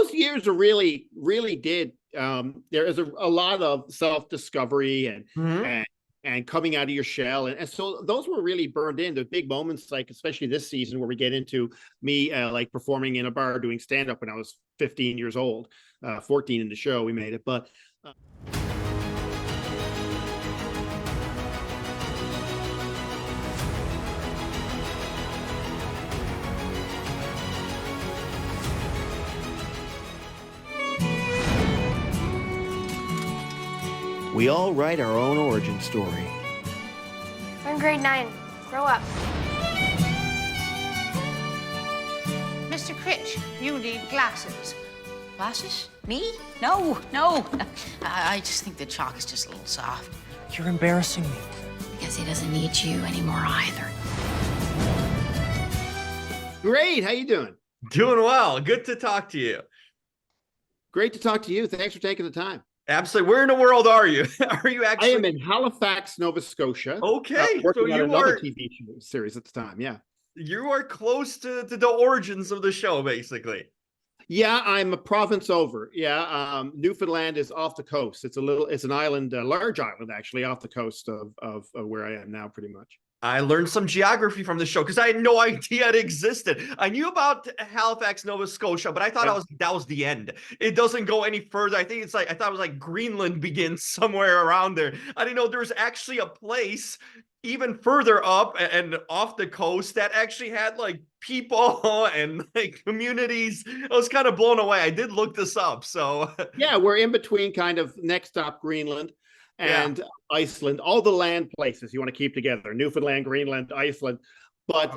those years are really did. There is a lot of self-discovery Hmm. and and coming out of your shell, and so those were really burned in. The big moments, like especially this season, where we get into me like performing in a bar doing stand-up when I was 15 years old, 14 in the show we made it, but we all write our own origin story. We're in grade 9. Grow up. Mr. Critch, you need glasses. Glasses? Me? No, no. I just think the chalk is just a little soft. You're embarrassing me. Because he doesn't need you anymore either. Great, how you doing? Doing well. Good to talk to you. Great to talk to you. Thanks for taking the time. Absolutely. Where in the world are you? Are you I actually? am in Halifax, Nova Scotia. Okay, working so on you another are TV series at the time. Yeah. you are close to the origins of the show, basically. Yeah, I'm a province over. Yeah, Newfoundland is off the coast. It's an island, a large island actually, off the coast of where I am now, pretty much. I learned some geography from the show because I had no idea it existed. I knew about Halifax, Nova Scotia, but I thought that was the end. It doesn't go any further. I think it's like I thought it was like Greenland begins somewhere around there. I didn't know there was actually a place even further up and off the coast that actually had like people and like communities. I was kind of blown away. I did look this up, so Yeah, we're in between kind of next stop Greenland yeah. and Iceland, all the land places you want to keep together, Newfoundland, Greenland, Iceland. But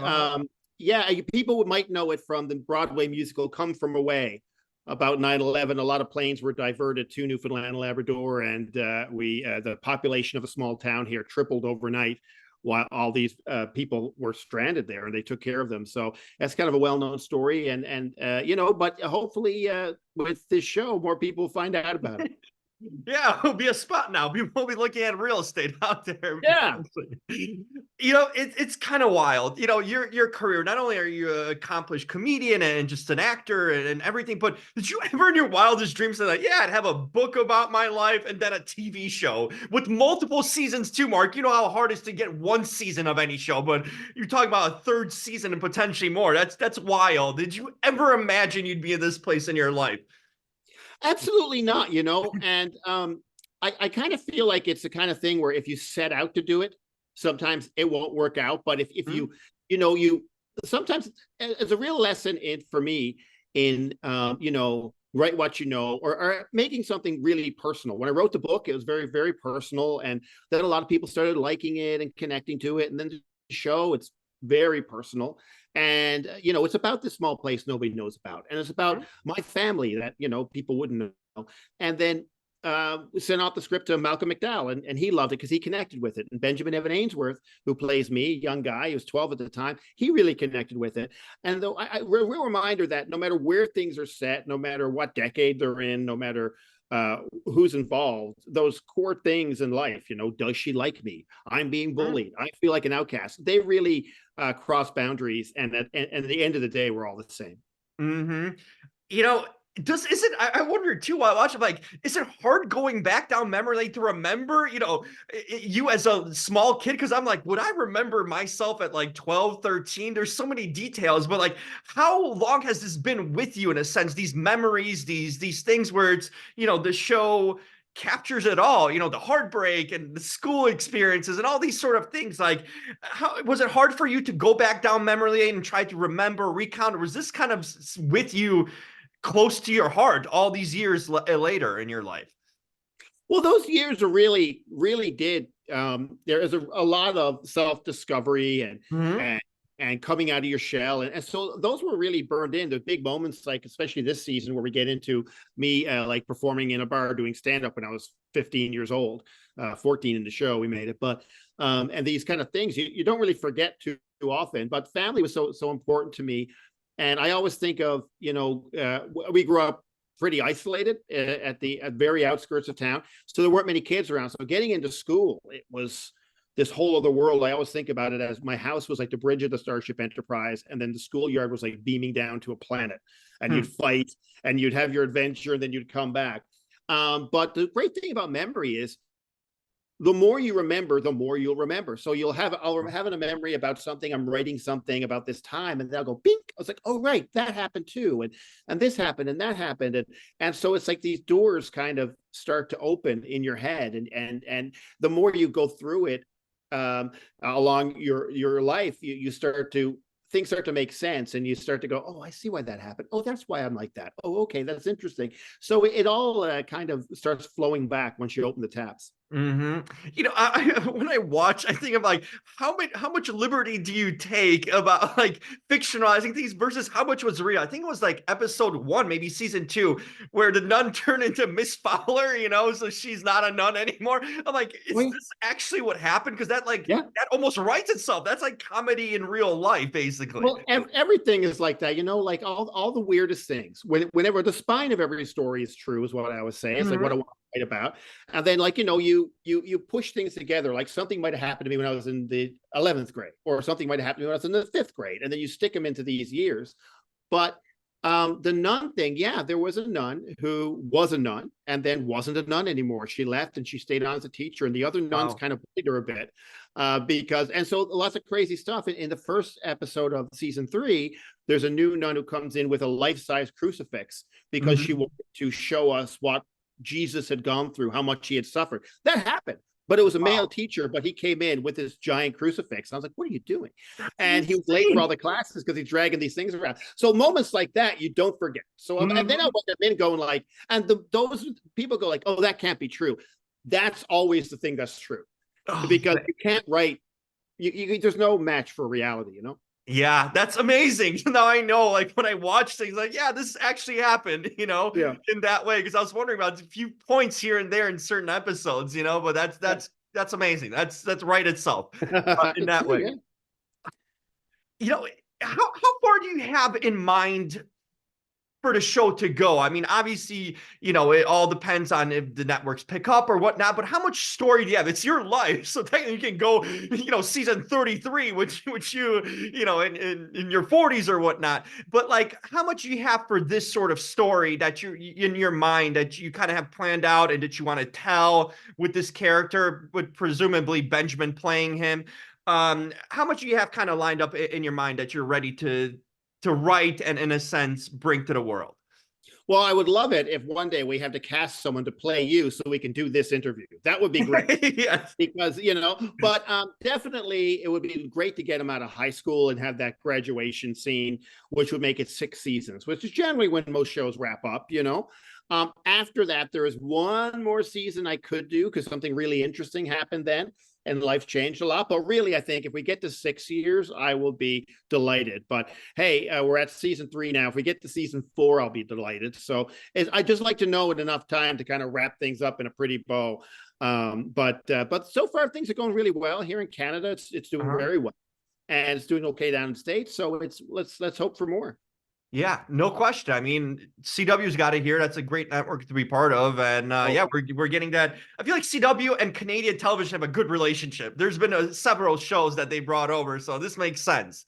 yeah, people might know it from the Broadway musical Come From Away. About 9/11, a lot of planes were diverted to Newfoundland and Labrador, and the population of a small town here tripled overnight while all these people were stranded there, and they took care of them. So that's kind of a well-known story, and but hopefully with this show, more people find out about it. Yeah, it'll be a spot now. People will be looking at real estate out there. Yeah. It's kind of wild. Your career, not only are you an accomplished comedian and just an actor and everything, but did you ever in your wildest dreams say like, yeah, I'd have a book about my life and then a TV show with multiple seasons too, Mark? You know how hard it is to get one season of any show, but you're talking about a third season and potentially more. That's wild. Did you ever imagine you'd be in this place in your life? Absolutely not, and I kind of feel like it's the kind of thing where if you set out to do it, sometimes it won't work out. But if you you sometimes it's a real lesson for me in write what you know, or making something really personal. When I wrote the book, it was very, very personal, and then a lot of people started liking it and connecting to it. And then the show, it's very personal, and it's about this small place nobody knows about, and it's about my family that people wouldn't know. And then sent out the script to Malcolm McDowell, and he loved it because he connected with it. And Benjamin Evan Ainsworth, who plays me, young guy, he was 12 at the time, he really connected with it. And though a real reminder that no matter where things are set, no matter what decade they're in, no matter who's involved, those core things in life, does she like me? I'm being bullied. I feel like an outcast. They really cross boundaries, and at the end of the day, we're all the same. Mm-hmm. I wonder too while I watch it, like, is it hard going back down memory lane to remember, you as a small kid? Because I'm like, would I remember myself at like 12, 13? There's so many details, but like, how long has this been with you in a sense? These memories, these things where it's, the show captures it all, the heartbreak and the school experiences and all these sort of things. Like, how was it hard for you to go back down memory lane and try to remember, recount, or was this kind of with you close to your heart all these years later in your life? Well, those years are really did. There is a lot of self-discovery and coming out of your shell, and so those were really burned in. The big moments, like especially this season, where we get into me like performing in a bar doing stand-up when I was 15 years old, 14 in the show we made it. But and these kind of things you don't really forget too often. But family was so important to me. And I always think of, we grew up pretty isolated at very outskirts of town. So there weren't many kids around. So getting into school, it was this whole other world. I always think about it as my house was like the bridge of the Starship Enterprise, and then the schoolyard was like beaming down to a planet, and you'd fight and you'd have your adventure, and then you'd come back. But the great thing about memory is the more you remember, the more you'll remember. So I'll have a memory about something. I'm writing something about this time, and then I'll go, bink. I was like, oh, right, that happened too. And this happened and that happened. And so it's like these doors kind of start to open in your head. And the more you go through it along your life, things start to make sense, and you start to go, oh, I see why that happened. Oh, that's why I'm like that. Oh, okay, that's interesting. So it all kind of starts flowing back once you open the taps. Mm-hmm. When I watch, I think of like how much liberty do you take about like fictionalizing things versus how much was real? I think it was like episode 1, maybe season 2, where the nun turned into Miss Fowler, so she's not a nun anymore. I'm like, is this actually what happened? Because that that almost writes itself. That's like comedy in real life, basically. Well, everything is like that, like all the weirdest things. Whenever the spine of every story is true, is what I always say. It's like what I want to write about. And then you push things together. Like something might have happened to me when I was in the 11th grade, or something might have happened to me when I was in the 5th grade, and then you stick them into these years. But the nun thing, there was a nun who was a nun and then wasn't a nun anymore. She left and she stayed on as a teacher, and the other nuns kind of bullied her a bit and so lots of crazy stuff. In the first episode of season 3, there's a new nun who comes in with a life-size crucifix because she wanted to show us what Jesus had gone through, how much he had suffered. That happened. But it was a male teacher, but he came in with this giant crucifix. And I was like, what are you doing? And he was late for all the classes because he's dragging these things around. So moments like that, you don't forget. So and then I went in going like, and those people go like, oh, that can't be true. That's always the thing that's true. Because you can't write, there's no match for reality, Yeah, that's amazing. Now I know, like when I watch things, like, this actually happened, in that way. Because I was wondering about a few points here and there in certain episodes, but that's amazing. That's right itself in that way. How far do you have in mind for the show to go? I mean, obviously, it all depends on if the networks pick up or whatnot, but how much story do you have? It's your life. So technically you can go, season 33, which you, in your 40s or whatnot. But like, how much do you have for this sort of story that you in your mind that you kind of have planned out and that you want to tell with this character, with presumably Benjamin playing him? How much do you have kind of lined up in your mind that you're ready to write and, in a sense, bring to the world? Well, I would love it if one day we have to cast someone to play you so we can do this interview. That would be great. Yes. Because, but definitely it would be great to get him out of high school and have that graduation scene, which would make it 6 seasons, which is generally when most shows wrap up, After that, there is one more season I could do because something really interesting happened then. And life changed a lot. But really, I think if we get to 6 years, I will be delighted. But hey, we're at season 3 now. If we get to season 4, I'll be delighted. So I just like to know in enough time to kind of wrap things up in a pretty bow. But so far, things are going really well here in Canada. It's doing very well, and it's doing okay down in the States. So let's hope for more. Yeah, no question. I mean, CW's got it here. That's a great network to be part of. And we're getting that. I feel like CW and Canadian television have a good relationship. There's been several shows that they brought over, so this makes sense.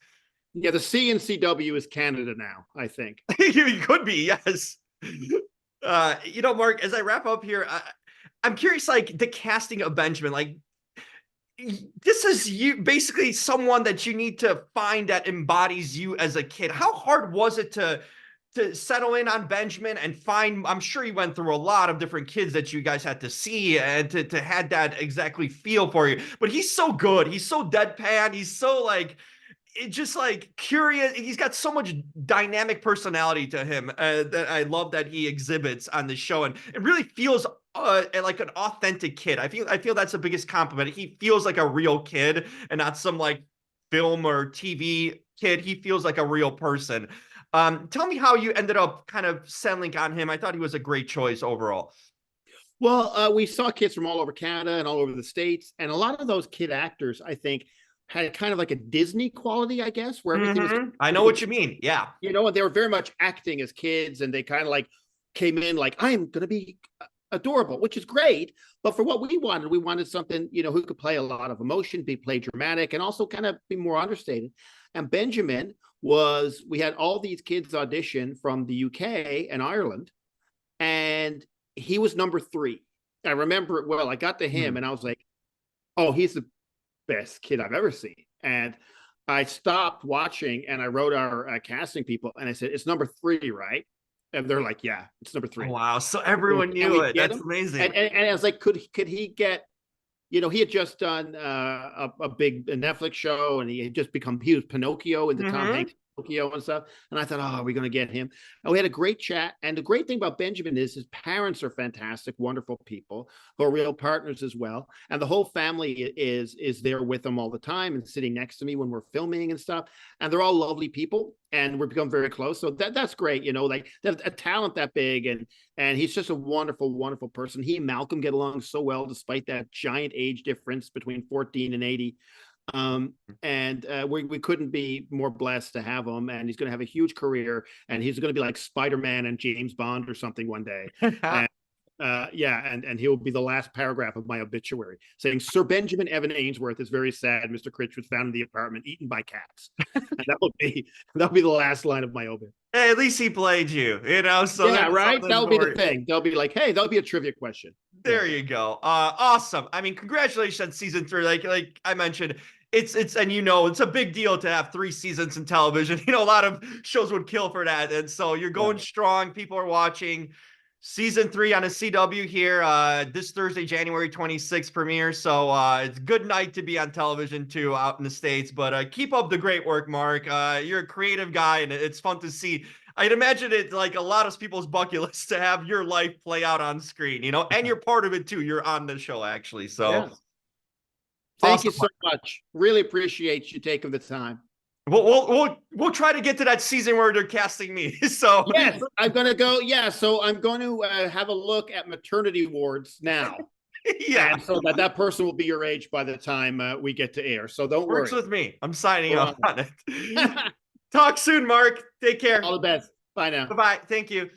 Yeah, the C in CW is Canada now, I think. It could be, yes. Mark, as I wrap up here, I'm curious, like the casting of Benjamin, like this is you basically someone that you need to find that embodies you as a kid. How hard was it to settle in on Benjamin and find? I'm sure you went through a lot of different kids that you guys had to see and to had that exactly feel for you. But he's so good. He's so deadpan. He's so like just like curious. He's got so much dynamic personality to him that I love that he exhibits on the show, and it really feels like an authentic kid. I feel that's the biggest compliment. He feels like a real kid and not some like film or TV kid. He feels like a real person. Tell me how you ended up kind of settling on him. I thought he was a great choice overall. Well, we saw kids from all over Canada and all over the States, and a lot of those kid actors, I think, had kind of like a Disney quality, I guess, where everything was. I know what you mean. Yeah. And they were very much acting as kids, and they kind of like came in like, I'm going to be adorable, which is great. But for what we wanted something, who could play a lot of emotion, play dramatic, and also kind of be more understated. And Benjamin we had all these kids audition from the UK and Ireland, and he was number 3. I remember it well. I got to him and I was like, oh, he's the best kid I've ever seen. And I stopped watching and I wrote our casting people and I said, it's number 3, right? And they're like, yeah, it's number 3. Wow. So everyone knew it. That's amazing. And I was like, could he get, he had just done a big Netflix show and he was Pinocchio in the Tom Hanks Pinocchio and stuff. And I thought, oh, are we going to get him? And we had a great chat. And the great thing about Benjamin is his parents are fantastic, wonderful people who are real partners as well. And the whole family is there with him all the time and sitting next to me when we're filming and stuff. And they're all lovely people. And we've become very close. So that's great. Like a talent that big. And he's just a wonderful, wonderful person. He and Malcolm get along so well, despite that giant age difference between 14 and 80. We couldn't be more blessed to have him, and he's going to have a huge career, and he's going to be like Spider-Man and James Bond or something one day. And he'll be the last paragraph of my obituary saying, Sir Benjamin Evan Ainsworth is very sad. Mr. Critch was found in the apartment eaten by cats. And that'll be the last line of my obit. Hey, at least he played you, So yeah, right. That'll be the thing. They'll be like, hey, that'll be a trivia question. There you go. Awesome. I mean, congratulations on season 3. Like I mentioned, it's it's a big deal to have 3 seasons in television. A lot of shows would kill for that. And so you're going strong. People are watching. Season 3 on a CW here this Thursday, January 26th premiere. So it's a good night to be on television too out in the States. But keep up the great work, Mark. You're a creative guy and it's fun to see. I'd imagine it's like a lot of people's bucket list to have your life play out on screen, and you're part of it too. You're on the show actually. So yeah. Thank you so much. Really appreciate you taking the time. We'll try to get to that season where they're casting me. So yes, I'm gonna go. Yeah, so I'm going to have a look at maternity wards now. Yeah, and so that person will be your age by the time we get to air. So don't worry. Works with me. I'm signing off on it. Talk soon, Mark. Take care. All the best. Bye now. Bye-bye. Thank you.